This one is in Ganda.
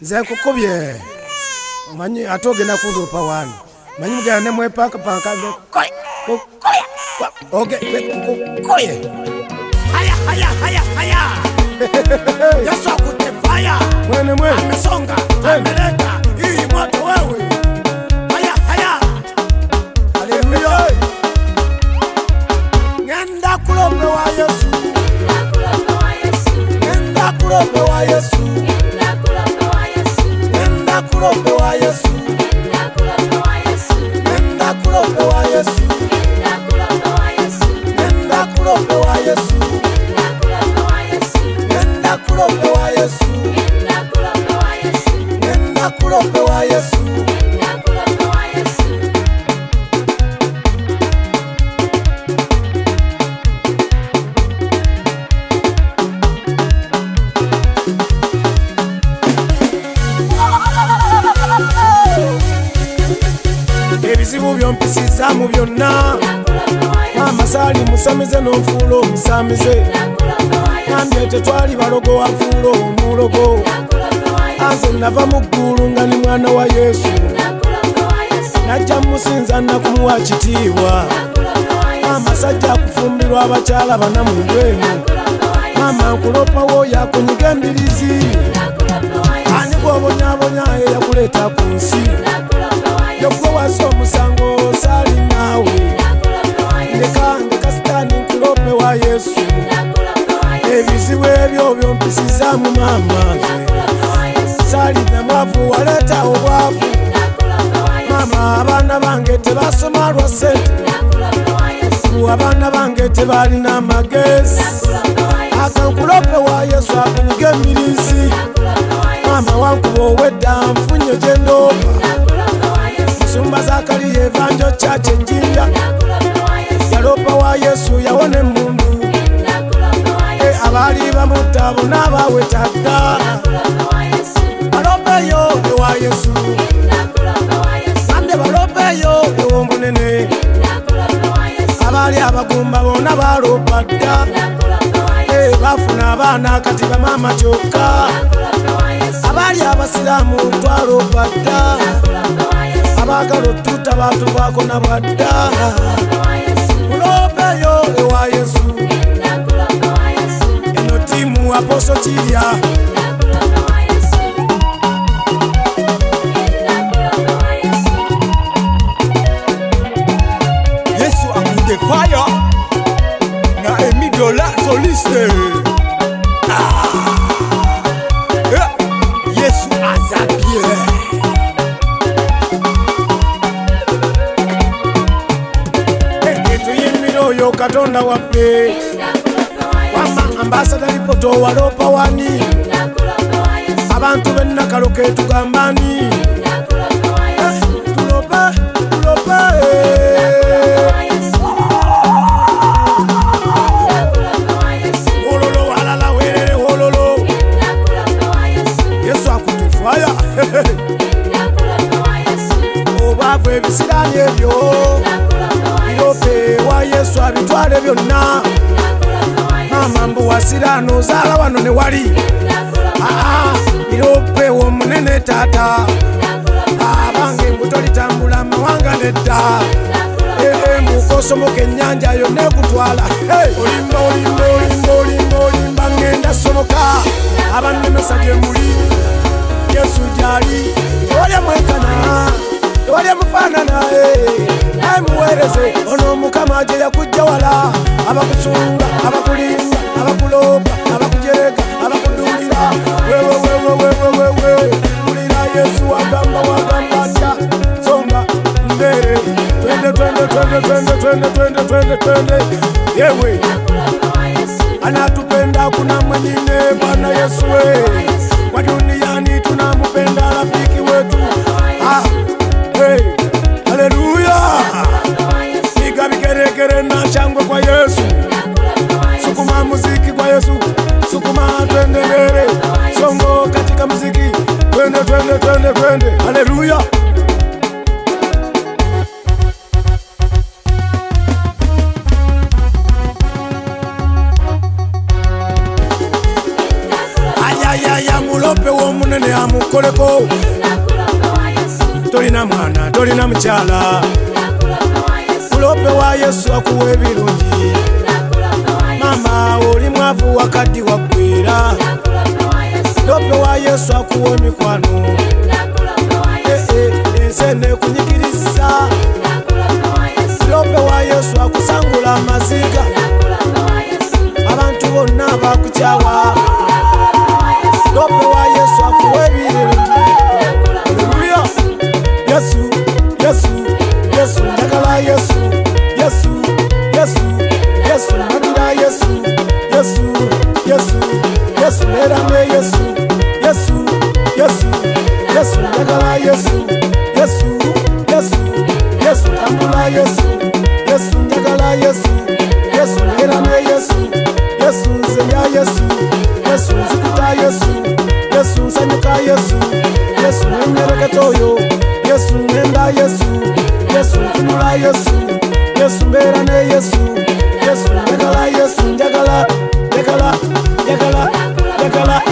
Nze kukubye manyi atoge na kundupa wanu manyi mugana ne mwepaka paka koy oge koy haya Yesu akutefaya mwene amesonga ameleta hii moto wewe haya haleluya ngenda kulombe wa Yesu ngenda kulombe wa Yesu Kulope wa Yesu, nenda kulope wa Yesu, nenda kulope wa Yesu, nenda kulope wa Yesu, nenda kulope wa Yesu. Ebizibu byompisiza mu byonna amasali musamize n'ofuula omusamize nambye tetwali balogo wafuula omulogo anze nava mu ggulu nga ni mwana wa Yesu najja musinza nakumuwa kitiibwa amasajja akufumbirwa abakyala bana mu ndwemu mama nkulopa wooyo akunyiga embirizi ani gw'obonyabonya eyakuleeta ku nsi yokwe wasi omusango sali nawe ndeka sitani nkulope wa Yesu ebizibu ebyo byompisiza mu mama sali namwavu waleeta obwavu mama abaana bange tebasoma lwa sente abaana bange tebalina amagezi akankulope wa Yesu akunyiga embirizi mama wankuba owedda nfunye gyendooba Sumba Zakari Evanjo Church Njinja Yalopa wa Yesu yawone mundu abali bamutabo n'abawe tadda balope yo ewa Yesu Ande balope yo ewo munene abali abagumba bona balopa dda bafuna abaana kati bamama kyokka abali abasiramu twalopa dda abagalo tuta bantu bako na bwadda kulope yo ewa Yesu eno timu aposo chilya Yesu akutefaya na emidola soliste Yesu azabie Yo katonda wape wama ambasada lipoto walopa wani abantu benna kaloke tugambani tulope hololo walala welele hololo Yesu akutefaya obwavu ebisirani ebyo wa Yesu abitwale byonna mama mbu wasirano zala wano ne wali irope wo munene tata abange mbutolitambula mawanga nedda mukosomoka ennyanja yonna ekutwala olimba ngenda somoka abannemesa gye muli Yesu gyali tewalya mwekana tewalya mufaanana muwereze ono mukama gye yakujja wala abakusunga abakulinda abakulopa abakujereka abakudulira wewe kulira Yesu wagamba atya songa mbere twende yewe anatupenda kuna mwengine Bwana Yesu kwa duniani tunamupenda rafiki wetu haleluya Kere na shangwe kwa Yesu sukuma muziki kwa Yesu sukuma twende mbele songo katika muziki twende haleluya ayaya mulope wo munene munene amukoleko. Tolina mwana tolina mukyala, kulope wa Yesu akuwa ebirungi. Mama oli mwavu wakati waggwera, kulope wa Yesu akuwa emikwano. Ensene kunyigiriza, kulope wa Yesu akusangula amaziga. Abantu bonna bakukyawa, kulope wa Yesu akuwa ebirungi. Yesu, Yesu, Yesu, njagala Yesu, Yesu, Yesu, Yesu, njagala Yesu, Yesu, Yesu, Yesu, nerame Yesu, Yesu, Yesu, Yesu, njagala Yesu, Yesu, Yesu, Yesu, tambula Yesu, Yesu, njagala Yesu, Yesu, nerame Yesu, Yesu, nzenya Yesu, Yesu, nzikuta Yesu, Yesu, nsanyuka Yesu, Yesu, nenyereketoyo, Yesu nenda Yesu, Yesu tunula Yesu, Yesu mbera ne Yesu, Yesu njagala Yesu, njagala, njagala, njagala, njagala.